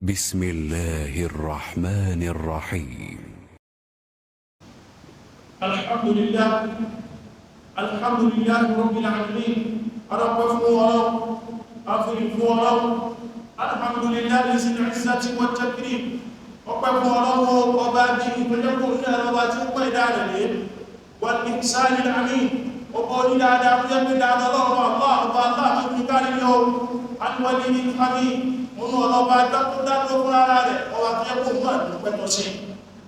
بسم الله الرحمن الرحيم. الحمد لله رب العالمين. الحمد لله ذي العزة والتكريم. والإحسان العميم. وقول لا دعوة من الله الولي الحميد.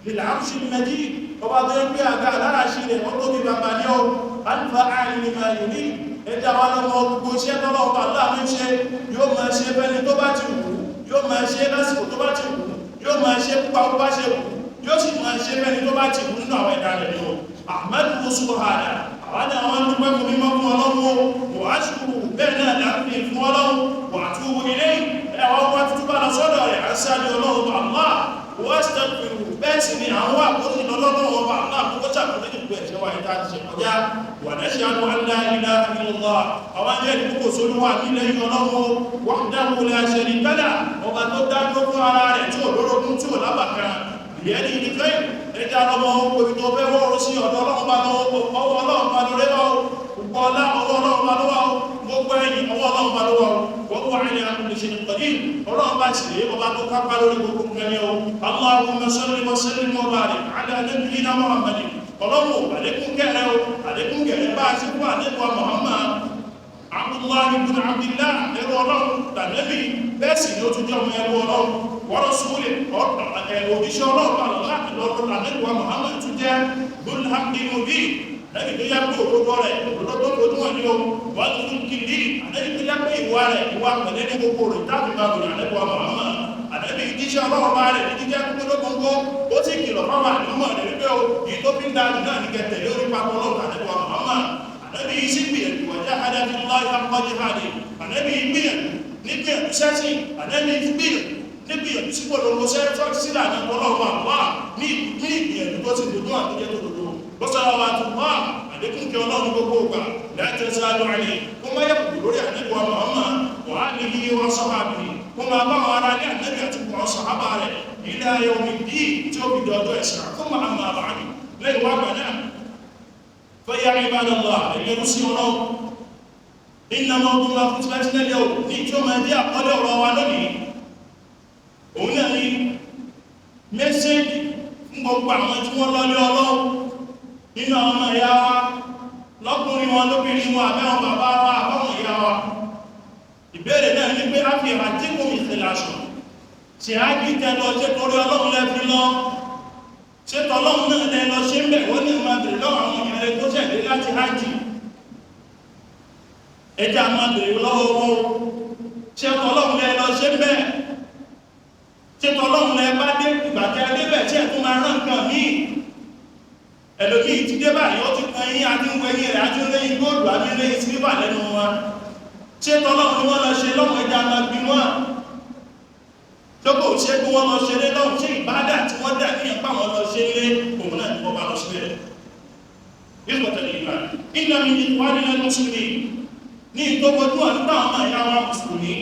للعرش المجيد وبعض ينبيع قال راشد وطب بماليو الفعال لما يريد إذا وانا موقوشي الله الله من شيء يوم ما شيء بني توباتي يوم ما شيء ناس توباتي يوم ما شيء باوباشي يوم ما شيء بني توباتي من نوع داريو أحمد سبحانه وانا وانا بكم الله واشكر بين العبد فولو واتوب اليه واتوب على صدر عسى الله واستغفر باسمي هو قول الله وبعض وجاب لك وإنتاج شجاع ونشهد أن لا إله إلا الله وأن يلبك سلوى إليه الله وحده لا شريك له وما تدعوك على رجل ورجل لبكا بيده الخير اجعل الله وبتوبه ورسي الله ما gbogbo ẹ̀yìn ọwọ́ ọlọ́run bá lọ́wọ́ gbogbo àìlẹ̀ àkùnlẹ̀ṣẹ́ ìpàdé ọlọ́run bá ti rí ọba tó kápá lórí gbogbo kẹrẹ o Allahumma salli wa sallim wa barik ala nabiyyina Muhammadin ọlọ́run àlékún kẹrẹ o àlékún kẹrẹ bá ti kú àlékún Muhammad Abdullahi ibn Abdillah ẹrú ọlọ́run tàbí bẹ́ẹ̀ sì ni ó tún jẹ́ ọmọ ẹrú ọlọ́run wa rasulih òjíṣẹ́ ọlọ́run àlékún Muhammad tún jẹ́ dhul haqqil mubin ẹni tó yá pé òkúrò rẹ̀ òkúrò tó wọ́n ní o wà tó tún kìí àdẹ́bí tó yá pé ìwà rẹ̀ ìwà pẹ̀lẹ́ ní gbogbo rẹ̀ tábí máa bùrẹ̀ àdẹ́bọ̀ Muhammad àdẹ́bí jíṣẹ́ ọlọ́wọ́ bá rẹ̀ ní jíjẹ́ kúkúrò gbogbo ó ti kìlọ̀ fáwọn àdúmọ̀ rẹ̀ wípé o yìí tó fi ń dájú náà ní kẹtẹ̀ lórí papọ̀ lọ́wọ́ àdẹ́bọ̀ Muhammad àdẹ́bí yìí sí gbìyànjú wàjá àdẹ́bí láì àpọ̀jì hàdì àdẹ́bí gbìyànjú ní gbìyànjú sẹ́sìn àdẹ́bí gbìyànjú ní gbìyànjú sí polongo sẹ́tọ́ sílẹ̀ àdẹ́bọ̀ ọlọ́wọ́ àwọ̀ ní ìgbìyànjú tó ti dùdú àtúnjẹ́ tó dùdú وصلوات الله عليكم كلام بكوكا لا تزالوا عليه وما يقول لوري النبي محمد وآله وصحبه وما بقى على النبي وصحبه إلى يوم الدين توبي دودو إسرع ثم أما بعد لا يوابنا فيا عباد الله اللي نسيونه إن موضوع خطبتنا اليوم نيجو ما دي أقل روانوني هنا مسج gbogbo àwọn tí wọ́n lọ́lé ọlọ́run nínú àwọn ọmọ ìyá wa lọ́kùnrin wọn lóbìnrin wọn àbẹ́wọn bàbá wa àbáwọn ìyá wa ìbéèrè náà ní pé ápì àtíkù ìfìlàṣọ̀ tí a kìí tẹ́lọ ṣe torí ọlọ́run lẹ́fí lọ ṣe tọ́lọ́run náà lẹ́lọ ṣe ń bẹ̀ wọ́n ní ìmọ̀ bèèrè lọ́wọ́ àwọn ìrìn tó ṣẹ̀dé láti hájì ẹjá máa bèèrè lọ́wọ́ owó ṣe tọ́lọ́run lẹ́lọ ṣe ń bẹ̀ ṣe tọ́lọ́run lẹ́ bá dé ìgbàtẹ́ adébẹ̀ tí ẹ̀kún máa rán nǹkan míì ẹlòmí ti dé báyìí ó ti kan yí adínwẹ̀yìn rẹ̀ adínlẹ́yìn góòlù adínlẹ́yìn sílíbà lẹ́nu wọn ṣe tọ́lọ́run ni wọ́n lọ ṣe lọ́wọ́ ẹja máa bí wọ́n tókò ṣe kí wọ́n lọ ṣe lé lọ́wọ́ ṣe ìbádà tí wọ́n dà ní ẹ̀pá wọn lọ ṣe lé òun náà ni wọ́n bá lọ sílẹ̀ ìpọ̀tẹ̀lẹ̀ ìgbà ìgbà mi wà nílẹ̀ mùsùlùmí ní ìtọ́gbọ́dún àdúgbà ọmọ ìyá wa mùsùlùmí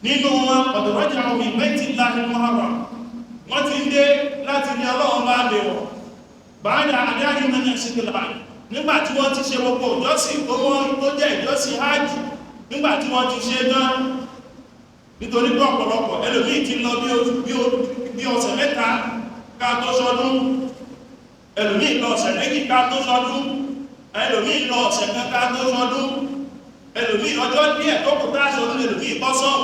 nínú wọn ọ̀dọ̀rọ̀jà omi bẹ́ẹ̀tì láti mọ́hàrá wọ́n ti ń dé láti ní ọlọ́run bá lè wọ̀ báyìí àdáyé mẹ́rin síkìlá nígbàtí wọ́n ti ṣe gbogbo ìjọsìn tó jẹ́ ìjọsìn hajj nígbàtí wọ́n ti ṣe dán nítorí pé ọ̀pọ̀lọpọ̀ ẹlòmí ti lọ bí ọ̀sẹ̀ mẹ́ta ká tó sọdún ẹlòmí lọ ọ̀sẹ̀ méjì ká tó sọdún ẹlòmí lọ ọ̀sẹ̀ kan ká tó sọdún ẹlòmí ọjọ́ díẹ̀ tó kù tá sọdún ẹlòmí bọ́sọ̀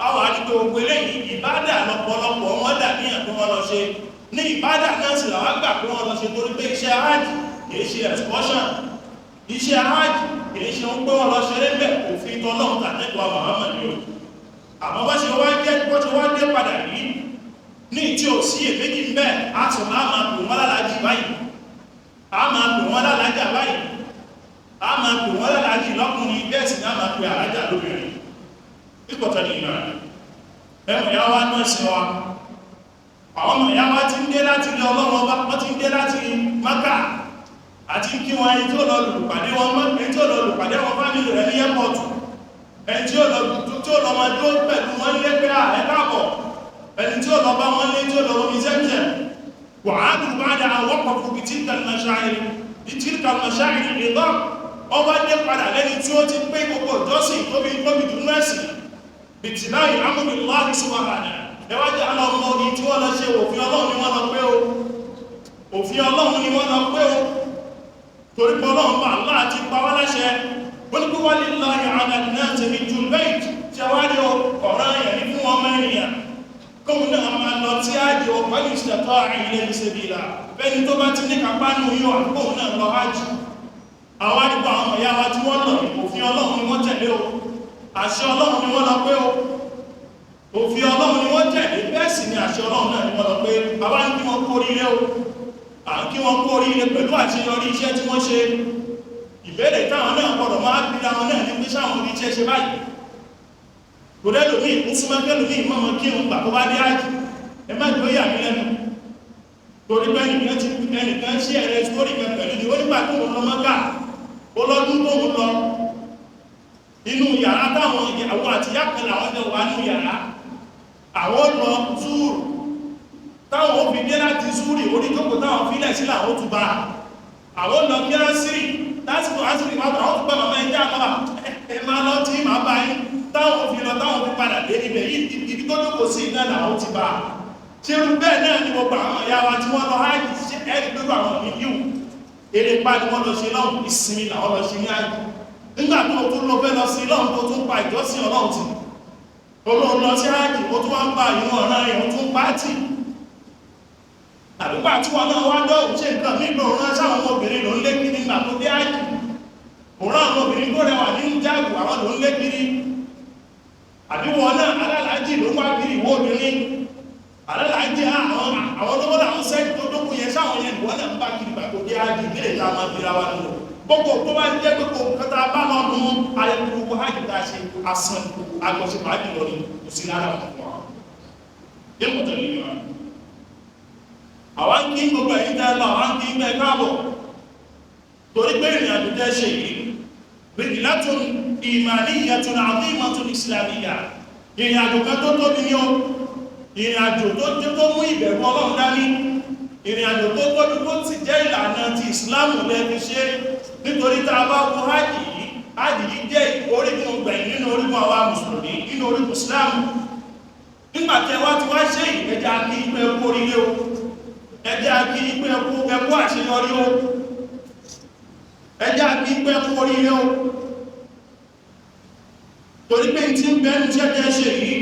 àwọn àdìgbò ògbé lẹ́yìn ìbádà lọ́pọ̀lọpọ̀ wọ́n dà ní ẹ̀kọ́ wọn lọ ṣe ní ìbádà náà sì làwọn gbà pé wọ́n lọ ṣe torí pé iṣẹ́ hajj kìí ṣe excursion iṣẹ́ hajj kìí ṣe ń pé wọ́n lọ ṣe lẹ́gbẹ̀ òfin tọ́lọ́run tàbíwà Muhammad ni ó àmọ́ bá ṣe wá dé padà yìí ní tí ò sí èméjì ń bẹ́ a tún máa pè wọ́n lálàájì báyìí a máa pè wọ́n lálàájà báyìí a máa pè wọ́n lálàájì lọ́kùnrin bẹ́ẹ̀ sì náà máa pè àlájà lóbìnrin ìpọ̀tẹ̀ ní ìmọ̀ ẹmọ̀ ìyá wa ní ẹ̀sìn wa àwọn ọmọ ìyá wa ti ń dé láti ilé ọlọ́run ọba wọ́n ti ń dé láti Mákà àti kí wọn ẹni tí ó lọ lùpàdé wọn fámílì rẹ̀ ní airport ẹni tí ó lọ máa dúró pẹ̀lú wọn lé pé ẹ̀káàbọ̀, ẹni tí ó lọ bá wọn lé tí ó lọ omi Zamzam. وعادوا بعد أن وقفوا بتلك المشاعر العظام ọba dé padà lẹ́ni tí ó ti pé gbogbo ìjọsìn tóbi dùn mẹ́sì bìtìláì amúrìláàrí subhanahu ẹwàjẹ́ aláwọ̀ ní tí wọ́n lọ ṣe òfin Ọlọ́run ni wọ́n lọ pé o, òfin Ọlọ́run ni wọ́n lọ pé o, torí pé Ọlọ́run bá láti pa wá láṣẹ wọ́n ní láàrin àdàdìnà tẹ̀lé jù lẹ́yìn tí a wá ní ọ̀rọ̀ ẹ̀yẹ̀ ní fún ọmọ ènìyàn kóhun náà máa lọ tí a jẹ́ ọ̀pọ̀lú ìṣẹ̀tọ́ ilẹ̀ ìṣẹ́bìlá bẹ́ni tó bá ti ní kàpánú yóò àkóhun náà lọ ájù. àwọn àdìgbà àwọn ọmọ yáwa tí wọ́n lọ òfin Ọlọ́run ni wọ́n tẹ̀lé o, àṣẹ Ọlọ́run ni wọ́n lọ pé o, òfin Ọlọ́run ni wọ́n tẹ̀lé, bẹ́ẹ̀ sì ni àṣẹ Ọlọ́run náà ni wọ́n lọ pé àwa ń kí wọn kó oríire o, à ń kí wọn kó oríire pẹ̀lú àṣeyọrí iṣẹ́ tí wọ́n ṣe. ìbéèrè táwọn náà gbọ́dọ̀ máa bí láwọn náà ní pé sáwọn oríṣẹ́ ṣe báyìí kò lẹ́lòmí ìkúnsúnmọ́kẹ́lòmí ìmọ́mọ́ kí òun gbà tó bá dé ájì, ẹ má jọ yà mí lẹ́nu torí pé ẹnìkan sí ẹ̀rẹ́ sórí pẹ̀lú ní onígbà tó ń lọ Mọ́kà olọ́dún tó ń lọ inú yàrá táwọn ìyàwó àti yàkẹ́ làwọn jẹ wà nínú yàrá, àwọn lọ Zúrù táwọn ó fi dé láti Zúrì oríjókòó táwọn fílẹ̀ sí làwọn tún bá àwọn lọ kí á sírì lásìkò àsìrì máa àwọn tó gbà màmá ẹjẹ́ àmọ́bà ẹ máa lọ tí màá bá yín táwọn fi lọ táwọn fi padà dé ibẹ̀ yìí ibi tó jókòó sí iná làwọn ti bá ṣe rú bẹ́ẹ̀ náà ni gbogbo àwọn ìyá wa tí wọ́n lọ hájì ṣe ẹ̀rí pẹ̀lú àwọn ìyíwù eré pa ni wọ́n lọ ṣe lọ́hùn, ìsinmi làwọn lọ ṣe ní ájì. nígbà tó o tún lọ fẹ́ lọ sí lọ́hùn tó tún pa ìjọsìn Ọlọ́run tì, olóhùn lọ sí ájì ó tún wá ń pa ìwọ̀n ọ̀ràn rẹ̀ ó tún pa tì. àdúgbà tí wọn náà wá dọ́wọ́ ṣe nǹkan nígbà òun rán sáwọn ọmọbìnrin ló ń lé kiri nígbà tó dé ájì, òun rán àwọn obìnrin tó rẹwà ní jáàbù àwọn ló ń lé kiri, àbíwọ̀ náà alálàájì ló wá kiri ìwọ obìnrin alálàájì àwọn tó wọ́n àwọn sẹ́ẹ̀dì tó dókù yẹ sáwọn yẹn wọ́n náà ń bá kiri gbà tó dé ájì nílé ìta máa fi ra wa nínú gbogbo tó bá jẹ́ gbogbo kẹta bá lọ mú ayẹyẹ hajj tá a ṣe asán agbọ̀ṣepọ̀ hajj lọ ní kò sí lára ọ̀pọ̀ yẹ kò tẹ̀lé wọn. àwọn kí gbogbo ẹ̀yìn tẹ́ lọ àwọn kí gbẹ káàbọ̀ torí pé ìrìn àjò tẹ́ ṣe yìí rìnlẹ́tùn ìmàníyàtùn àdímọ̀tùn ìsìlámíyà ìrìn àjò kan tó tóbi ní o, ìrìn àjò tó mú ìbẹ̀rù Ọlọ́run dání, ìrìn àjò tó tóbi tó ti jẹ́ ìlànà ti ìsìlámù lẹ́fi ṣe. nítorí tá a bá wo hajj yìí jẹ́ orígun gbẹ̀yìn nínú orígun àwa mùsùlùmí nínú orígun ìsìlámù. nígbà tí wá ti wá ṣe ìgbẹ́jà kí ipẹ́ ẹkú orílẹ̀ o, ẹjẹ́ kí ipẹ́ ẹkú àṣeyọrí o, ẹjẹ́ kí ipẹ́ ẹkú orílẹ̀ o, torí pé tí ń bẹ́nu jẹ́ ṣe yìí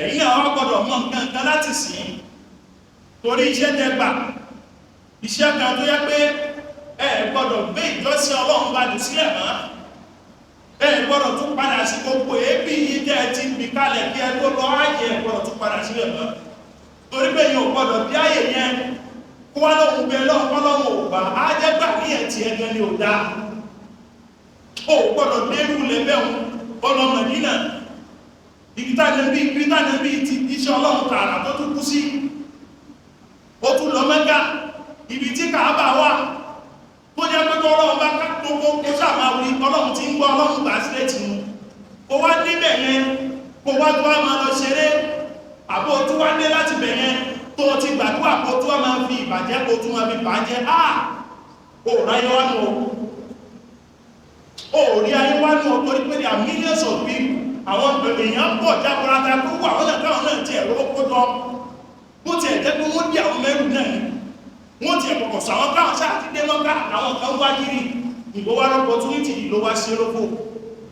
ẹ̀yìn àwọn gbọ́dọ̀ mọ̀ nǹkan láti sìn torí iṣẹ́ tẹ́gbà iṣẹ́ kan tó yẹ pé ẹ gbọ́dọ̀ gbé ìjọsìn Ọlọ́run bá jù sílẹ̀ mọ́, ẹ gbọ́dọ̀ tún padà sí gbogbo èébì yìí jẹ́ ti bí kalẹ̀ kí ẹ tó lọ áyẹ ẹ gbọ́dọ̀ tún padà sílẹ̀ mọ́ torí pé yóò gbọ́dọ̀ bí áyẹ yẹn kó wá lóhun bẹ lọ́wọ́ ògbà ájẹ́gbà ní ẹ̀tì ẹgbẹ́ ni ò dá ó gbọ́dọ̀ lérú lẹ́bẹ̀ẹ́ ọlọ́mọdínà ìgbìtànẹ́bí ti iṣẹ́ Ọlọ́run tààrà tó tún kú sí, ó tún lọ Mẹ́kà ibi tí Kàábà wà tó jẹ́ pé Ọlọ́run bá gbogbo kó sàmà wí Ọlọ́run ti ń gbọ́ Ọlọ́run gbà sílẹ̀ tì mú kó wá níbẹ̀ yẹn kó wá tó wá máa lọ ṣeré àbó tó wá dé láti bẹ̀ yẹn tó ti gbàdúrà kó tó wá máa fi ìbàjẹ́ kó tó máa fi bàjẹ́ ó ráyé wá nù ó rí ayé wá nù ó torí pé there are millions of people àwọn èèyàn pọ̀ jábọ̀rátà tó wà wọ́n náà káwọn náà ti ẹ̀rọ kójọ bó ti ẹ̀jẹ́ pé wọ́n dí àwọn mẹ́rù náà ni wọ́n ti ẹ̀kọ̀kọ̀ sọ àwọn káwọn sáà ti dé Mọ́kà àwọn kan wá kiri ìbò wá opportunity ló wá sí lóko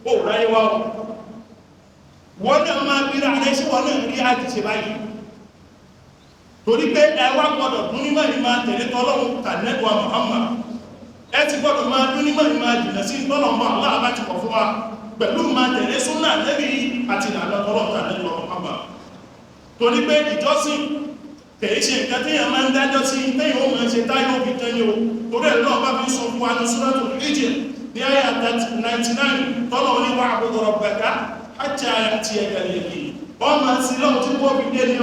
ó ráyé wá wọ́n náà máa gbéra rẹ̀ sí wọ́n náà rí àjíṣe báyìí torí pé ẹwà gbọ́dọ̀ dún nímọ̀ ní máa tẹ̀lé tọ́lọ́run tànẹ́gbà Muhammad ẹ ti gbọ́dọ̀ máa dún nímọ̀ ní máa jìnà sí tọ́lọ́run Allah bá ti kọ̀ fún wa pẹ̀lú máa tẹ̀lé súnà Nábì àti ìlànà tọ́lọ́run tànẹ́gbà Muhammad torí pé ìjọsìn kèé ṣe nǹkan téèyàn máa ń dájọ́ sí téèyàn ó máa ṣe táyọ̀ òbí tẹ́yìn o torí ẹ̀ náà bá fi sọ fún wa ní Suratul Hijr ní àyà 99 tọ́lọ̀ ní wa'budu rabbaka hatta ya'tiyakal yaqin wọ́n máa sí lọ́wọ́ tí wọ́n fi dé ní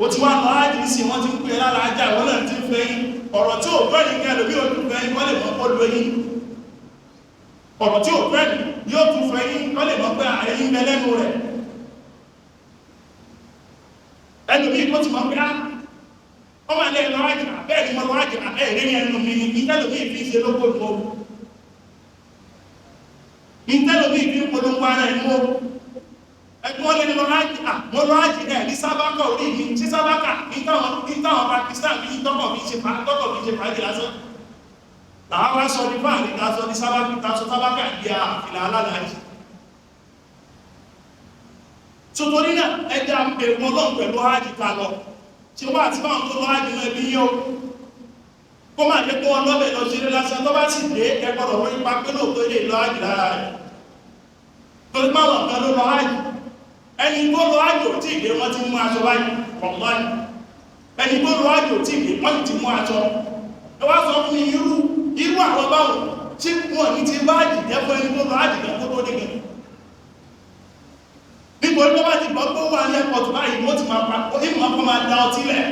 o ti wá lọ ájì sí wọ́n ti ń pè lára ajá wọ́n náà ti ń fẹ́ yín ọ̀rọ̀ tí ò gbọ́ ní kẹlò bí ojú fẹ́ yín wọ́n lè mọ́ pọ́lú yín ọ̀rọ̀ tí ò fẹ́ ní yóò tún fẹ́ yí kọ́ lè mọ́ pé ààyí ń bẹ lẹ́nu rẹ̀ ẹlòmí tó ti mọ́ pé á ọmọ ilẹ̀ lọ ájìnà bẹ́ẹ̀ ni mo lọ ájìnà ẹ̀rí ní ẹnu mi ní ìtẹ́lòmí fi ṣe lókò ìmọ̀ ìtẹ́lòmí fi ń polówó ara ẹ̀mọ́ ẹgbẹ́ wọn lè lọ ájìnà mo lọ ájìnà ní sábákà orí mi tí sábákà ìtàwọn Pakistan fi tọ́kọ̀ fi ṣe fàájì lásán làwọn wá sọ ní fáàrí tásọ ní sábákà ìdí àfìlà alálàájì sotori náà ẹja èrò ọlọ́run pẹ̀lú ájì ká lọ tí ó bá ti báwọn tó lọ ájì náà bí yíó kó máa jẹ́ kó wọn lọ́bẹ̀ lọ ṣeré lásán tó bá sì dé ẹgbọ́dọ̀ wọ́n ipa pé lóòótọ́ ilé lọ ájì lára rẹ̀ torí báwọn kan ló lọ ájì ẹni tó lọ ájì ò tí ì dé wọ́n ti mú aṣọ báyìí ọ̀gbọ́n ẹni tó lọ ájì ò tí ì dé wọ́n ti mú aṣọ ẹ wá sọ fún mi irú àwọn báwọn tí wọn ní ti bá ájì jẹ́ fún ẹni tó lọ ájì kan tó tó dé gẹ̀ẹ́ nítorí tó bá ti gbọ́ tó wà ní ẹ̀pọ̀ tó báyìí wọ́n ti máa pa ìmọ̀ kọ́ máa da ọtí lẹ̀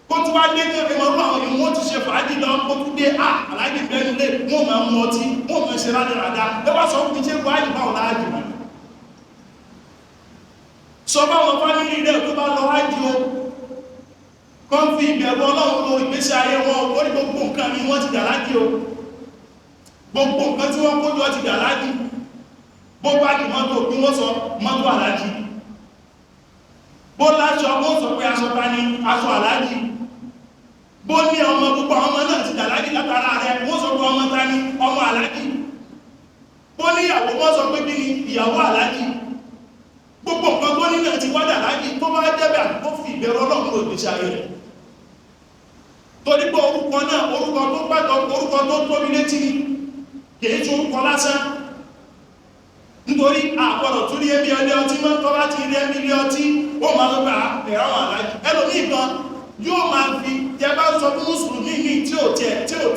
kó tó wá dé tó ìmọ̀ ọdún àwọn ìwọ̀n ti ṣe fàájì lọ kó tó dé aláàjì bẹ́ẹ̀nu lé wọ́n máa mú ọtí wọ́n máa ṣe rádaràdá ẹ wá sọ fún mi ṣe fàájì báwọn láàjì wọn sọ báwọn fámìlì rẹ̀ tó bá lọ wájì o kọ́ fi ìbẹ̀rù ọlọ́run lo ìgbésí ayé wọn ó ní gbogbo nǹkan ni wọ́n ti dà lájì o gbogbo nǹkan tí wọ́n kójọ ti dà lájì bó bá ní mọ́tò bí wọ́n sọ mọ́tò aláàjì bó láṣọ wọ́n sọ pé aṣọ ta ní aṣọ aláàjì bó ní ọmọ púpọ̀ ọmọ náà ti dàlájì látara rẹ̀ wọ́n sọ pé ọmọ ta ní ọmọ aláàjì bó ní ìyàwó wọ́n sọ pé bí ní ìyàwó aláàjì gbogbo nǹkan tó ní náà ti wá dàlájì tó bá débẹ̀ àkókò fi ìbẹ̀rù ọlọ́run ló gbèsè ayé rẹ̀ torí pé orúkọ náà orúkọ tó gbàgbọ́ orúkọ tó tóbi létí kìí tún orúkọ lásán nítorí àpọ̀lọ̀ tún rí ẹbí ọdẹ ọtí mọ́ tọ́ bá ti rí ẹbí ilé ọtí ó máa lọ́gbà ẹ̀ráwọ̀ aláàjì ẹlòmí kan yóò máa fi jẹ bá sọ fún mùsùlùmí ní tí ò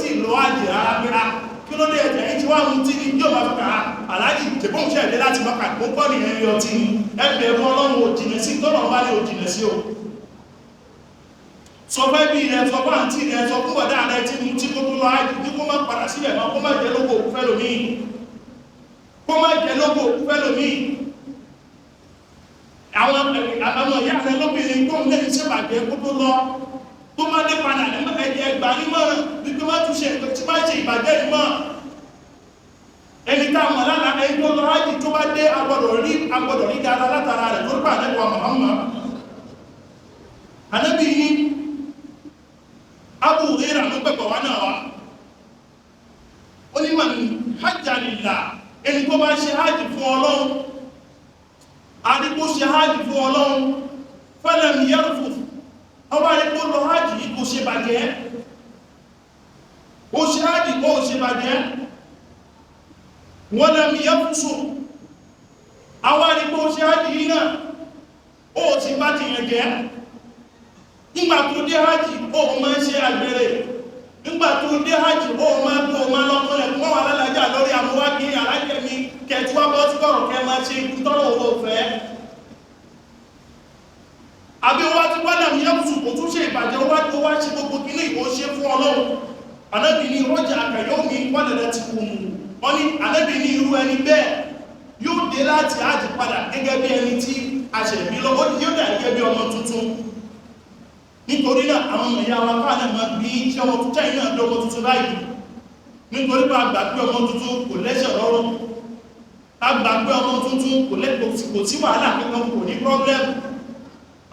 tí lọ ájì rárá pé kí ló dé ẹ̀jẹ̀ yìí tí wá mú tí ní yóò máa fi kà á aláàjì tẹ̀bọ́n ṣe ẹ̀dẹ́ láti mọ́kà tó kọ́ ní ẹbí ọtí ní ẹgbẹ̀ ẹ̀rọ ọlọ́run òjìnà sí tọ́lọ̀ bá ní òjìnà sí o sọ fẹ́ bí rẹ sọ fún àǹtí rẹ sọ fún bọ̀dá rẹ tí mú tí kó tó lọ ájì tí kó má padà sílẹ̀ náà kó má jẹ́ lóko fẹ́ lómi kó má jẹ lóko fẹ́lòmí àwọn ìyá rẹ̀ lóbìnrin tó ń lẹ́ni ṣe bàjẹ́ kó tó lọ tó má dé padà ẹ̀jẹ̀ ẹgbà nímọ̀ràn wípé má tún ṣe tí má ṣe ìbàjẹ́ ìmọ̀ ẹni tá mọ̀ lára ẹni tó lọ ájì tó bá dé agbọ́dọ̀ rí dáadáa látara rẹ̀ tó gbà lẹ́wọ̀ Muhammad Ànábì ní Abu Hurairah ló pẹ̀pẹ̀ wá náà wá ó ní mà ní hajja lillah ẹni tó bá ṣe hajji fún ọlọ́run àdíkò ṣe hajji fún ọlọ́run falam yarfuth ọba àdíkò lọ hajji yìí kò ṣe bàjẹ́ ó ṣe hajji kò ṣe bàjẹ́ walam yafsuq àwọn àdíkò ṣe hajji yìí náà ó ti bá ti yẹn jẹ́ nígbà tó dé hajji ó máa ṣe àgbèrè nígbà tó dé hajji ó máa tó máa lọ́kọ́lẹ̀ fún àwọn alálàájá lórí àmúwákí alájẹ́ mi kẹtùwá bọ́ tí kọ̀rọ̀ kẹ máa ṣe ìtọ́rọ̀ owó fẹ́ àbí wá tí wá dàmì yẹ́kùsù kò tún ṣe ìbàjẹ́ wá tó wá ṣe gbogbo kíní ìwò ṣe fún ọlọ́run Ànábì ní rọ́jà àkàyọ́mí wádẹ̀dẹ̀ ti kù mù wọ́n ní Ànábì ní irú ẹni bẹ́ẹ̀ yóò dé láti hajji padà gẹ́gẹ́ bí ẹni tí a ṣe bí lọ́wọ́ yóò dà gẹ́gẹ́ bí ọmọ tuntun nítorí náà àwọn ọmọ ìyá wa káà náà bí tí ọmọ tuntun yìí náà dọ́mọ tuntun báyìí nítorí bá gbà pé ọmọ tuntun kò lẹ́sẹ̀ lọ́rùn a gbà pé ọmọ tuntun kò sí wàhálà kankan kò ní problem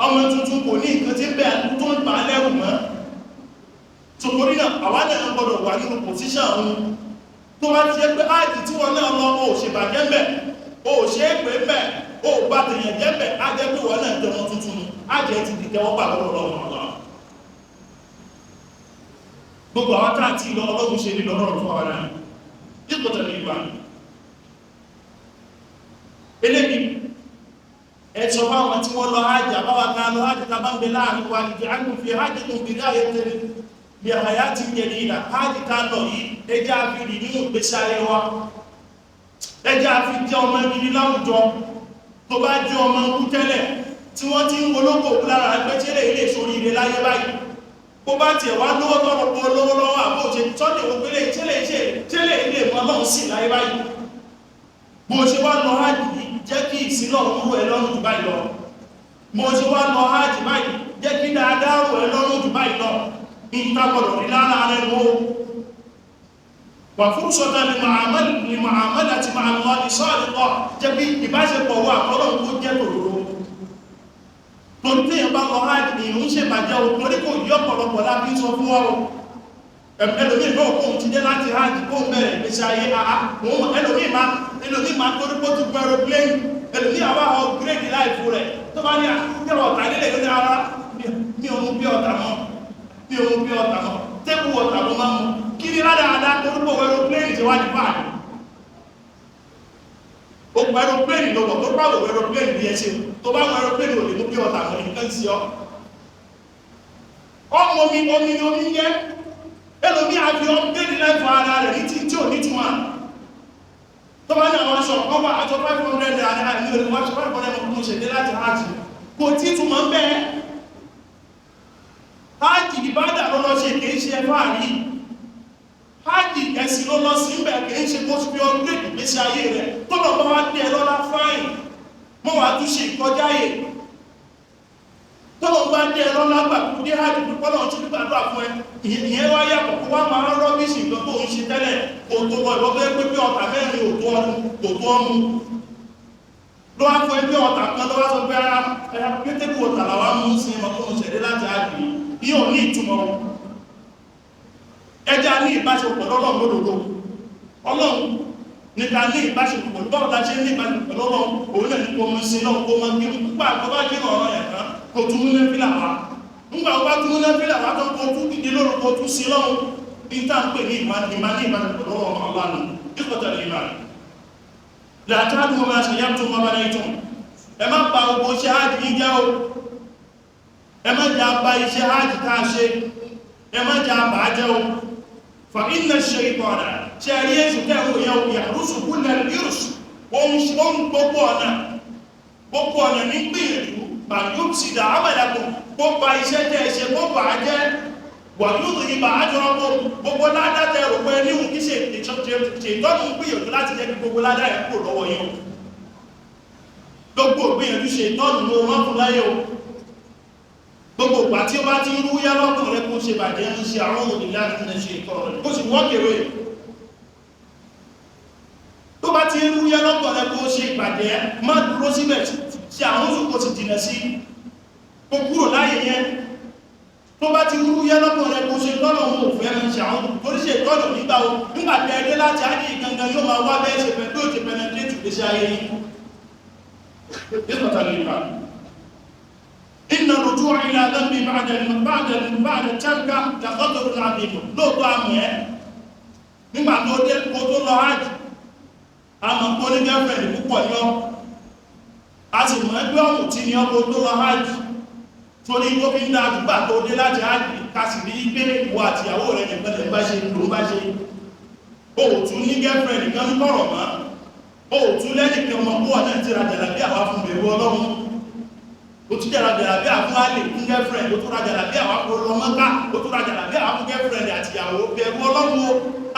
ọmọ tuntun kò ní nǹkan tí ń bẹ̀ tó ń bà á lẹ́rù mọ́ torí náà àwa náà gbọ́dọ̀ wà nínú position ọ̀hún tó wá ti jẹ́ pé áàjì tí wọ́n náà lọ ó ṣe bàjẹ́ mẹ́ ó ṣe é pé mẹ́ ó bá tèèyàn jẹ́ mẹ́ á jẹ́ pé wọ́n náà jẹ́ ọmọ tuntun á jẹ́ ti dìkẹ́ wọ́n bà lọ́rọ̀ lọ́wọ́ gbogbo àwọn káàtì ìlọ ọlọ́run ṣe ní lọ́rọ̀ fún ara ìpòtẹ̀lẹ̀ ìgbà eléyìí ẹ̀tọ́ báwọn tí wọ́n lọ hajj àbáwà ká lọ hajj tàbá ń bẹ láàrin wa ìdí àgbò fi hajj tó ń bèèrè ayẹ́tẹ̀lẹ̀ bí àyà ti ń jẹ̀lẹ̀ ìlà hajj ká lọ yìí ẹjá fi rí nínú ìgbésí ayé wa ẹjá fi jẹ́ ọmọ ìrìn láwùjọ tó bá jẹ́ ọmọ ikú tẹ́lẹ̀ tí wọ́n ti ń polówó lára ẹgbẹ́ tẹ́lẹ̀ ilé ìṣòrí ilé láyé báyìí bó bá tiẹ̀ wá lówó tọ́rọ pọ̀ lówó lọ́wọ́ àbóòṣe tọ́jú òun pélé tẹ́lẹ̀ ilé mọ́ lọ́hùn sí láyé báyìí bó ṣe wá lọ hajj jẹ́ kí ìsìnlọ̀ rú ẹ lọ́rùn jù báyìí lọ bó ṣe wá lọ hajj báyìí jẹ́ kí dáadáa rú ẹ lọ́rùn jù báyìí lọ ìtàgbọ̀dọ̀ ní lára rẹ̀ mọ́ wà fún sọ́tà ní màámàlá ti máa lọ ìsọ́ọ̀lẹ́kọ́ jẹ́ bí ìbáṣepọ̀ wà kọ́lọ̀ kó jẹ́ tòrò tó ní ẹ̀bá lọ hajj ní ìrún ṣe bàjẹ́ òkú orí kò yí ọ̀pọ̀lọpọ̀ lábí sọ fún ọ́ ẹlòmí náà kóhun ti dé láti hajj kóhun bẹ̀rẹ̀ ìgbésí ayé àá ẹlòmí máa tó rípò tó gbẹ̀rọ plane ẹlòmí àwá upgrade láìfú rẹ̀ tó bá ní àkúkẹ́rọ ọ̀tà nílẹ̀ lórí ara ní ohun bí ọ̀tà náà tẹ́kù ọ̀tà ló máa mú kí ní rádáadá tó rípò aeroplane ti wá ní báyìí ó gba aeroplane lọ́wọ́ tó bá wọ aeroplane bí ẹṣẹ́ tó bá wọ aeroplane ò lè mú bí ọ̀tà mọ̀ nǹkan sí ọ ọmọ omi yẹ́ ẹlòmí àfi upgrade lẹ́fọ̀ ara rẹ̀ ní tí ò ní túnmà tó bá ní àwọn aṣọ ọwọ́ àjọ 500 naira ní olùwáṣọ 500 naira mú ṣe dé láti hajj kò tí túnmọ̀ ń bẹ́ẹ̀ hajj ìbádà ló lọ ṣe kìí ṣe ẹfà rí hajj ẹ̀sìn ló lọ sí ibẹ̀ kìí ṣe kó fi upgrade ìgbésí ayé rẹ̀ tó lọ bá wá dé lọ́lá fáìn mọ́ wà tún ṣe ìkọjáyè tó lọ bá dé lọ́lá gbàgbọ́ dé hajj púpọ̀ náà tún gbàdúrà fún ẹ ìyẹn wá yàtọ̀ kó wá máa rọ́bíṣì nǹkan tó ń ṣe tẹ́lẹ̀ òtò ọ̀lọ́gbẹ́ pé bí ọ̀tà mẹ́rin òtò ọmú ló wá fún ẹgbẹ́ ọ̀tà kan lọ́wọ́ sọ pé ara pétékù ọ̀tà làwá mú sí ọmọ tó ń ṣẹ̀dé láti àgbì yíò ní ìtumọ̀ ẹja ní ìbáṣepọ̀ lọ́lọ́ lódòdó ọlọ́run níta ní ìbáṣepọ̀ lọ́wọ́ ta ṣe ní ìbáṣepọ̀ lọ́wọ́ òun náà ní kò mú sí náà kó mọ́ kí nígbà tó bá kí ọ̀rọ̀ yẹn kan kò tún múlé fílà wá nígbà wá tún múlé fílà wá tó kó tún dìde lóru kó tún sí lọ́wọ́ níta ń pè ní ìbáṣepọ̀ lọ́wọ́ ọlọ́run ìkọ̀tà ìmá látàdù wọn máa ṣe yàtọ̀ wọn bá náà tún ẹ má pa ogun iṣẹ́ hajj ní jẹ́ o ẹ má jà bá iṣẹ́ hajj tá a ṣe ẹ má jà bá jẹ́ o fa inna shaytana ṣe rí èṣù tẹ́wọ̀ yẹn yàrúsù kúnlẹ̀ ìrùsù ohun gbogbo ọ̀nà ní gbìyànjú bà yóò sì dà ábàdàkùn gbogbo iṣẹ́ tẹ́ ṣe gbogbo àjẹ́ wà yóò rí bà ájọ́ gbogbo ládátẹ̀ rò pé níhun kí ṣe ìtọ́nù gbìyànjú láti jẹ́ gbogbo ládá ẹ̀ kúrò lọ́wọ́ yíò gbogbo gbìyànjú ṣe ìtọ́nù ló wọ́n fún láyé o gbogbo ìgbà tí ó bá ti rú yá lọ́kùn rẹ kó ṣe bàjẹ́ ń ṣe àwọn òdìlá nínú ṣe ìtọ́rọ̀ rẹ̀ kó sì wọ́kẹ̀wé tó bá ti rú yá lọ́kùn rẹ kó ṣe ìbàjẹ́ má dúró síbẹ̀ tí àwọn òṣùpò ti dìnà sí kó kúrò láyé yẹn tó bá ti rú yá lọ́kùn rẹ kó ṣe tọ́lọ̀ wọn ò fẹ́ ń ṣe àwọn torí ṣe tọ́lọ̀ nígbà tẹ́ẹ̀dé láti á ní ìgangan yóò máa wá bẹ́ẹ̀ ṣe pẹ̀lú òjò penetrate ìgbésí ayé yìí إن الرجوع إلى ذنب بعد التركة لخطر عظيم لو طعمه nígbà tó dé kó tó lọ hajj a mọ̀ kó ní gẹ́fẹ̀ẹ́dì púpọ̀ ní ọ́ a sì mọ̀ ẹgbẹ́ ọmọ tí ní ọkọ̀ tó lọ hajj tó ní tó fi ń dá àdúgbà tó dé láti hajj ká sì rí gbé ìwọ àti ìyàwó rẹ̀ nìpẹ́lẹ̀ bá ṣe ló bá ṣe òòtún ní gẹ́fẹ̀ẹ́dì kan ní kọ̀rọ̀ mọ́ òòtún lẹ́nìkan ọmọ kó ọ̀nà tí ra jàlábí àwọn fún bẹ̀rù ọlọ́run ó tún jẹ́ rajàlàbí àwọn alè fún gẹ́fẹ̀rẹ̀ ó tún rajàlàbí àwọn akọlọmọ́ká ó tún rajàlàbí àwọn gẹ́fẹ̀rẹ̀ àti ìyàwó bẹ̀rù ọlọ́run ó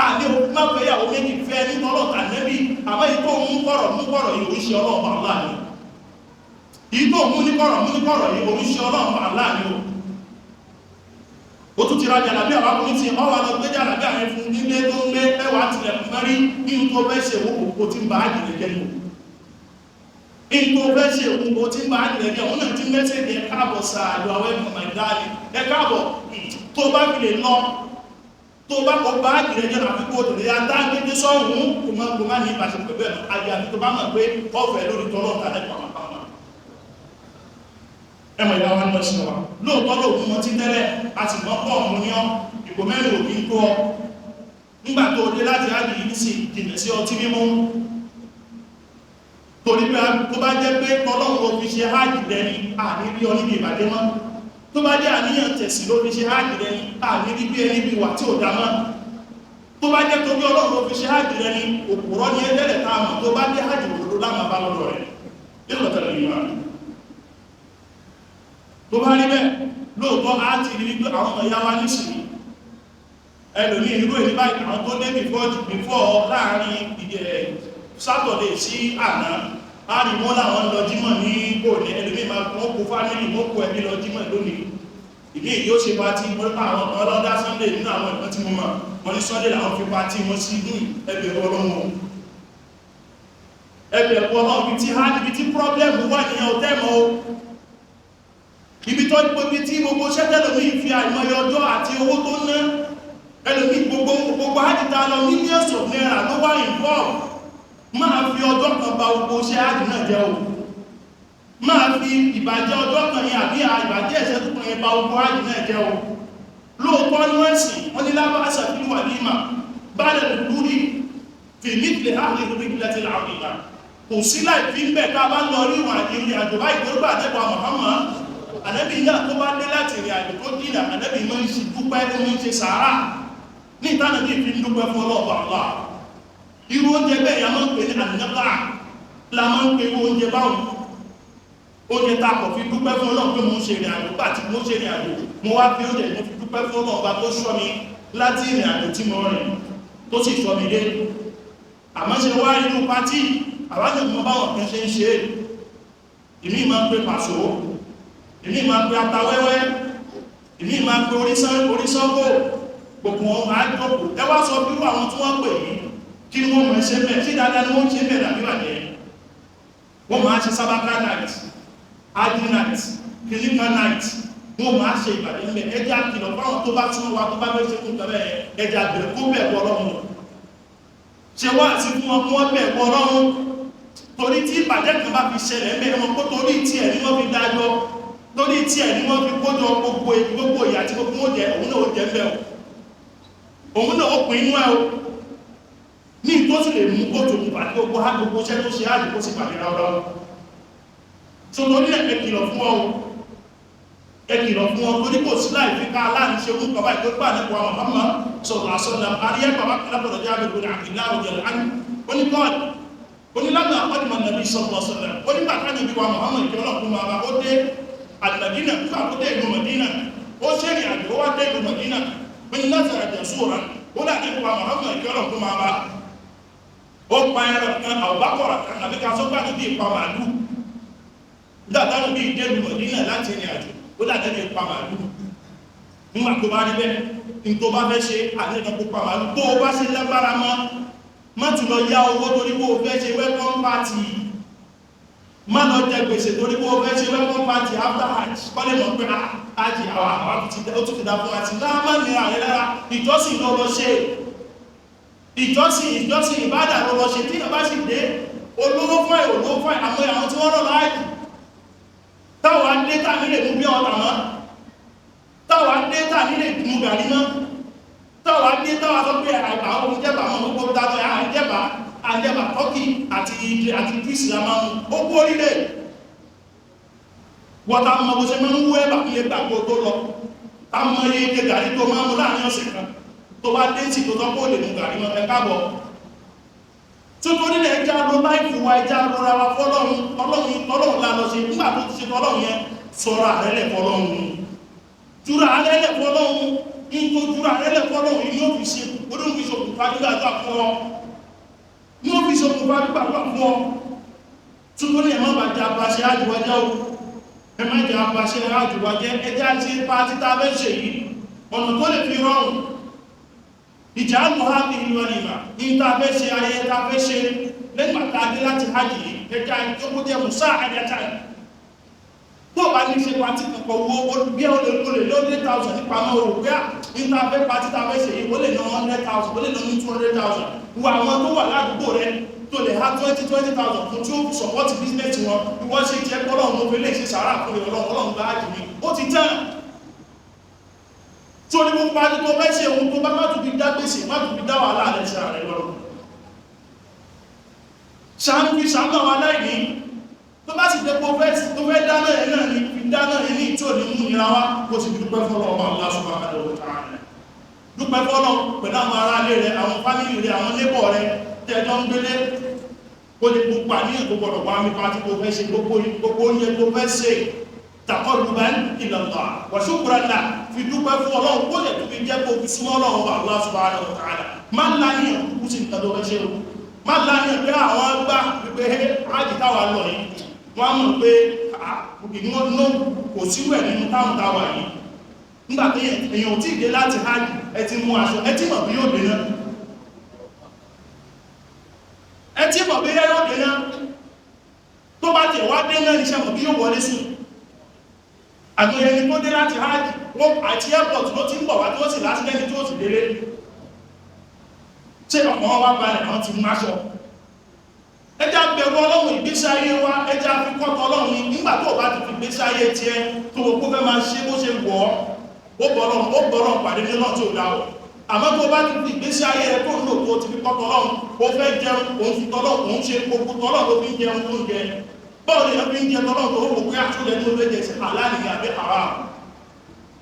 àní òkú má fẹ́ ìyàwó méjì fẹ́ nínú ọlọ́ta nẹ́bí àmọ́ ìtò mú kọ̀rọ̀ yìí oríṣẹ́ ọlọ́ọ̀pá aláàní ìtò mú ní kọ̀rọ̀ yìí oríṣẹ́ ọlọ́ọ̀pá aláàní ó tún ti rajàlàbí àwọn akọlọmọ́ ti ọwà lọ gbé jàlàbí àwọn fún nílé tó ń gbé ẹwà tilẹ̀kùn mẹ́rí nínú tó fẹ́ ṣe owó tí ń bá àjìnlẹ̀ jẹ́nu ìtò fẹ́ ṣe òkúnkò tí máa ń lẹ́gẹ̀ òun náà tí mẹ́sẹ̀dẹ̀ ẹ̀káàbọ̀ sàádù àwọn ẹ̀mọ̀ ìdáàlì ẹ̀káàbọ̀ tó bá fi lè lọ tó bá kọ bá ìrẹ́jẹ́ àfikò òdòdó adágbédé sọ́run kò má ní ìbáṣe pẹ̀lú ayé àti tó bá mọ̀ pé ọ̀fẹ́ lórí tọ́lọ́ tàbí pàmàpàmà ẹmọ̀ ìyá wa ní ọ̀ṣìn wa lóòtọ́ lóòkún wọn ti tẹ́lẹ̀ a sì mọ́ pọ̀ mú ní ọ ìgbò mẹ́rin òbí ń tó ọ nígbà tó dé láti ágbì yìí sí jìnà sí ọtí mímú torí pé tó bá jẹ́ pé tọ́lọ́run fi ṣe hajj lẹ́ni àníbí oníbi ìbàdé mọ́ tó bá jẹ́ àníyàn tẹ̀sí ló fi ṣe hajj lẹ́ni àníbí bí ẹni bí wà tí ò dámọ́ tó bá jẹ́ tó bí ọlọ́run fi ṣe hajj lẹ́ni òpùrọ́ ní ẹlẹ́lẹ̀ táàmù tó bá jẹ́ hajj òdòdó láàmà bá lọ́dọ̀ rẹ̀ nílọ̀tẹ̀lẹ̀ ìmọ̀ tó bá rí bẹ́ẹ̀ lóòótọ́ á ti rí wípé àwọn ọmọ ìyá wa nísìnyí ẹlòmí ìlú èdè báyìí àwọn tó dé before láàrin Saturday sí àná á rí wọ́n láwọn lọ jímọ̀ ní òní ẹlòmí máa wọ́n kó fámílì wọ́n kó ẹbí lọ jímọ̀ lónìí ìdí yóò ṣe pàtí mọ́lá àwọn ọlọ́dá Sunday nínú àwọn ẹ̀kọ́ tí mo mọ̀ wọ́n ní Sunday làwọn fi pàtí wọ́n sí ní ẹgbẹ̀rún ọlọ́run ẹgbẹ̀rún ọlọ́run bí tí há níbi tí problem wà ní ọ̀tẹ́mọ̀ ibi tó gbogbo tí gbogbo ṣẹ́tẹ̀lómi fi àìmọye ọjọ́ àti owó tó ná ẹlòmí gbogbo àdìta lọ millions of naira ló wà involved máa fi ọjọ́ kan ba gbogbo ṣẹ́ àdì náà jẹ́ o máa fi ìbàjẹ́ ọjọ́ kan yẹn àbí ìbàjẹ́ ẹ̀ṣẹ́ tó kan yẹn ba gbogbo àdì náà jẹ́ o lóòótọ́ ní ẹ̀sìn wọ́n ní lábáṣà fi wà ní ìmà bá lè lórí fi nípìlẹ̀ àti ìlú ìpìlẹ̀ ti làwọn ìgbà kò sí láì fi ń bẹ̀ ká bá lọ rí ìwà ìrìn àjò báyìí tó gbà nẹ́bà Muhammad ànábì náà tó bá dé láti ìrìn àjò tó dínà ànábì mọ́ ń ṣe dúpẹ́ tó ń ṣe sàárà ní ìtànàbí fi ń dúpẹ́ fún ọlọ́ọ̀bà Allah irú oúnjẹ bẹ́ẹ̀ ya máa ń pè ní àníyànlá la máa ń pè ní oúnjẹ báwọn oúnjẹ ta kọ̀ fi dúpẹ́ fún ọlọ́ọ̀ pé mo ń ṣe ìrìn àjò bá ti mo ṣe ìrìn àjò mo wá fi oúnjẹ mo fi dúpẹ́ fún ọlọ́ọ̀bà tó ṣọ́ mi láti ìrìn àjò tí mo rìn tó sì ṣọ́ mi dé àmọ́ ṣe wá inú pátí àwájẹ̀ mọ́ báwọn kan ṣe ń ṣe ìmí máa ń pè pàṣọ ìmí máa ń pè atawẹ́wẹ́ ìmí máa ń pè orísọ́gbò gbogbo wọn máa jọ́pù ẹwà sọ bí àwọn tí wọ́n pè yìí kí wọ́n mọ̀ ṣe mẹ́ sí dáadáa ni wọ́n ṣe mẹ́ dàbíwàjẹ́ wọ́n máa ṣe sábàkà night adi night clinical night wọ́n máa ṣe ìbàdí mẹ́ ẹjá kìlọ̀ fáwọn tó bá tún wa tó bá fẹ́ ṣe fún tẹ́lẹ̀ ẹjá bẹ̀rẹ̀ kó bẹ̀ bọ́ lọ́run ṣe wá sí fún wọn kó bẹ̀ bọ́ lọ́run torí tí ìbàjẹ́ kan bá fi ṣẹlẹ̀ mẹ́ wọn kó torí tí ẹ̀ ní wọ́n fi dájọ́ torí tí ẹ̀ ní wọ́n fi kójọ gbogbo ìyà tí gbogbo oúnjẹ òun náà ó jẹ́ mẹ́ òun náà ó pín inú ẹ̀ ní tó sì lè mú kóòtò ìpàdé gbogbo gbogbo iṣẹ́ tó ṣe àdìkó sí pàdé ráúrá tó lórí ẹ̀kìlọ̀ fún ọ ẹ̀kìlọ̀ fún ọ torí kò sí láì fi ká aláàrin ṣe mú kọba ìgbẹ́gbà nípa Muhammad sallallahu alaihi wasallam àríyẹ́gbà wá lábọ̀dọ̀ jáde lórí àkìlá òjẹ̀lẹ̀ ánì oníkọ́ọ̀dì onílábà àpọ́dìmọ̀ nàbí sallallahu alaihi wasallam onígbàtà níbi wa Muhammad kí ọlọ́pùn máa bá ó dé àdìmọ̀dínà fún àkódé ìlú Mọ̀dínà ó ṣe ní àjò wá dé ìlú Mọ̀dínà wọ́n láti àjẹ̀ sóra ó láti nípa Muhammad kí ọlọ́pùn máa bá ó pa ẹran kan àwọ̀bákọ̀rà kan àbí ká sọ́gbà níbi ìpa màálù dáadáa bí ìdẹ́lù Mọ̀dínà láti ní àjò ó dáadáa ní ìpa màálù nígbà tó bá rí bẹ́ẹ̀ ní tó bá fẹ́ ṣe àdéhùn kó pa màálù tó bá ṣe lágbára mọ́ má tún lọ yá owó torí kó fẹ́ ṣe welcome party má lọ jẹ gbèsè torí kó fẹ́ ṣe welcome party after hajj kọ́lé mọ̀ pé hajj àwọn ó tún ti dá fún àti láàmà ní ààrẹ lára ìjọsìn lọ lọ ṣe ìjọsìn ìbádà lọ lọ ṣe tí ìbá sì dé olówó fún ìwòlówó fún àwọn tí wọ́n rọ̀ láàájì táwọn adéta nílé mú bí ọ̀tà mọ́ táwọn adéta nílé mú gàrí mọ́ táwọn adéta wà sọ pé àwọn oúnjẹ́bà mọ́ gbogbo dájọ́ àjẹ́bà tọ́kì àti gíìsì lámáhùn ó kú orílẹ̀ wọ́ta mọ́ bó ṣe mọ́ ń wú ẹ̀bà ilé gbàgbó tó lọ tá mọ́ iye ike gàrí tó máa mú láàrin ọ̀sẹ̀ kan tó bá dé tí tó tọ́kọ́ lè mú gàrí mọ́ ẹ káàbọ̀ tó tó nílẹ̀ ẹjá ló láìfù wa ẹjá lọ́ra wa fọ́lọ́run lálọ́ ṣe nígbà tó ti ṣe fọ́lọ́run yẹn sọ́rọ̀ àrẹ́lẹ̀ fọ́lọ́run jùra àrẹ́lẹ̀ fọ́lọ́run in tó jùra àrẹ́lẹ̀ fọ́lọ́run ni ó fi ṣe olóòfin ṣokùnfà nígbàtà fún ọ ní ó fi ṣokùnfà nígbàtà fún ọ tó tó ní ẹ̀mọ́ bá jẹ́ apàṣẹ àjùwájẹ́ o ẹmọ́ jẹ́ apàṣẹ àjùwájẹ́ ẹjá ti pa títà bẹ́ ṣe yìí ọ̀nà tó lè fi rọrùn ìjà àmúhá ní ìlú ẹnìmà ní tàbẹ́ ṣe ayẹyẹ tàbẹ́ ṣe lẹ́gbàtà adé láti hajji ẹja ìjókòó jẹ́ musa àjẹta tó bá ní ṣe pàtí kọ̀kọ̀ owó bí ó lè lórí 100,000 nípa mọ́ òwò pé ní tàbẹ́ pàtí tàbẹ́ ṣe ó lè ná 100,000 ó lè ná 200,000 wọ àwọn tó wà ládùúgbò rẹ tó lè ha 20,000 fún tí ó sọpọ́tì bísínẹ́sì wọn wọ́n ṣe jẹ́ kọ́lọ́run ó fi lè ṣe sàárà fún ọlọ́run bá hajji ní ó ti tán tí ó ní mú pàdé tó fẹ́ ṣe ohun tó bá má tún fi dá gbèsè má tún fi dá wà láàrẹ ṣe ààrẹ lọ́rọ̀ ṣàánú fi ṣàánú àwọn aláìní tó bá sì dẹ́pọ̀ tó fẹ́ dáná ẹ̀ náà ní fi dáná ẹ̀ ní tí ò ní mú nira wá kó sì dúpẹ́ fọ́lọ́ ọmọ Allah subhanahu wa ta'ala dúpẹ́ fọ́lọ́ pẹ̀lú àwọn ará ilé rẹ̀ àwọn fámìlì rẹ̀ àwọn lébọ̀ rẹ̀ tẹ́jọ́ ń gbélé ó lè pupa ní ẹ̀kọ́ gbọ́dọ̀ wá mi pàtí tó fẹ́ ṣe gbogbo oúnjẹ tó fẹ́ ṣe taqarruban ila Allah wa shukran lahu fi dúpẹ́ fún Ọlọ́run kó lè tó fi jẹ́ kó fi súnmọ́ Ọlọ́run wa Allah subhanahu wa ta'ala má láyé kúkú sí nǹkan tó fẹ́ ṣe o má láyé pé àwọn gbá wípé ájì táwa lọ yìí wọ́n mọ̀ pé kò síwẹ̀ nínú táwọn táwa yìí nígbàtí èyàn tí ìdé láti hajj ẹ ti mú aṣọ ẹ tí mọ̀ bí yóò dé náà ẹ tí mọ̀ bí yóò dé náà tó bá tẹ̀ wá dé náà níṣẹ́ mọ̀ bí yóò wọlé sí àgbẹ̀yẹ ni tó dé láti hajj wọ́n àti airport ló ti ń bọ̀ wá tó sì láti lẹ́ni tó sì délé tí ọkọ̀ wá balẹ̀ àwọn ti mú aṣọ ẹjá bẹ̀rù Ọlọ́run ìgbésí ayé wa ẹjá fi kọ́tọ̀ Ọlọ́run nígbà tó bá ti fi ìgbésí ayé tiẹ̀ tó wọ́n kó fẹ́ máa ṣe bó ṣe wọ́ ó bọ̀rọ̀ pàdé ní náà tí ó dáwọ̀ àmọ́ tó bá ti fi ìgbésí ayé rẹ̀ tó ń lò tó ti fi kọ́tọ̀ Ọlọ́run ó fẹ́ jẹun òun fi tọ́lọ̀ òun ṣe gbogbo tọ́lọ̀ ló fi ń jẹun tó ń jẹ bọ́ọ̀ ni ẹbí ń jẹ tọ́lọ̀ tó ó pé àtúlẹ̀ ní olóòjẹ sí àláàlì àbí haram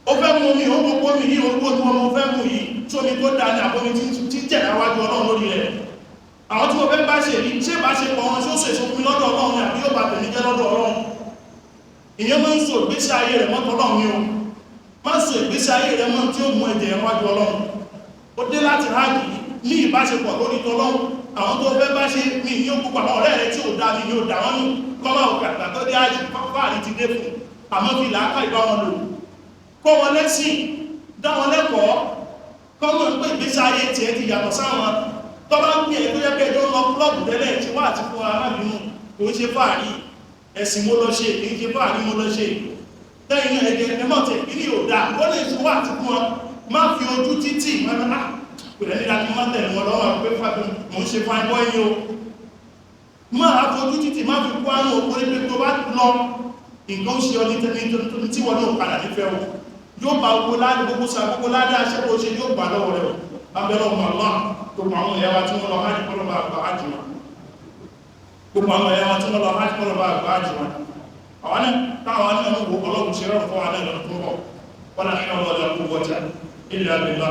ó fẹ́ mú mi ó gbogbo mi yìí ó gbogbo ọmọ fẹ́ mú yìí tí omi tó dáa ní àbómi tí jẹ̀ láwájú Ọlọ́run lórí rẹ̀ àwọn tí mo fẹ́ bá ṣe rí ṣé bá ṣe pọ̀ wọn ṣó ṣe ìṣòfin lọ́dọ̀ Ọlọ́run ni àbí yóò bá tẹ̀lé jẹ́ lọ́dọ̀ Ọlọ́run ìyẹn máa ń so ìgbésí ayé rẹ̀ mọ́tọ́ Ọlọ́run ni o má so ìgbésí ayé rẹ̀ mọ́ tí ó mú ẹ̀jẹ̀ wájú Ọlọ́run ó dé láti hajj ní ìbáṣepọ̀ lórí tọ́lọ́run àwọn tó fẹ́ bá ṣe ní ìyẹn òkúpa àwọn ọ̀rẹ́ rẹ̀ tí ò dá mi ní ò dá wọn nù kọ́má òkè àgbà tó dé hajj fáàrí ti dé fún àmọ́ fi làákà ìbá wọn lò kọ́ wọn lẹ́sìn dá wọn lẹ́kọ̀ọ́ kọ́mọ̀ pé ìgbésí ayé tiẹ̀ ti yàtọ̀ sáwọn tọ́bá ń pè é tó yẹ pé ẹjọ́ lọ klọ́ọ̀bù tẹ́lẹ̀ tí wà àti fún arábìnú kò ń ṣe fàárí ẹ̀sìn mo lọ ṣe kì í ṣe fàárí mo lọ ṣe tẹ́yìn ẹ̀jẹ̀ ẹmọ́tẹ̀ ìní ò dáa ó lè ṣe wà àti fún ọ má fi ojú títì mọ́tàlá pẹ̀lẹ́ nílá kí má tẹ̀lé wọn lọ́wọ́ pé fàbí mò ń ṣe fún ẹgbọ́ ẹ̀yìn o má fojú títì má fi kó àrùn òkú pé tó bá lọ nǹkan ṣe ọ ní tí wọn náà padà nífẹ̀ẹ́ o yóò bá gbogbo ládé gbogbo sa gbogbo ládé aṣẹ́kọ̀ọ́ ṣe yóò gbà lọ́wọ́ rẹ̀ abẹ́rẹ́ ọmọ Allah gbogbo àwọn ẹ̀yà wa tí wọ́n lọ hajj kọ́lọ́bà àgbà hajj wọn gbogbo àwọn ẹ̀yà wa tí wọ́n lọ hajj kọ́lọ́bà àgbà hajj wọn àwọn táwọn ní ọmọ gbogbo ọlọ́run ṣe rọrùn fún wa lẹ́nu tó bọ̀ wọ́n láti ọlọ́dọ̀ kú wọ́jà ilẹ̀ abẹ́lá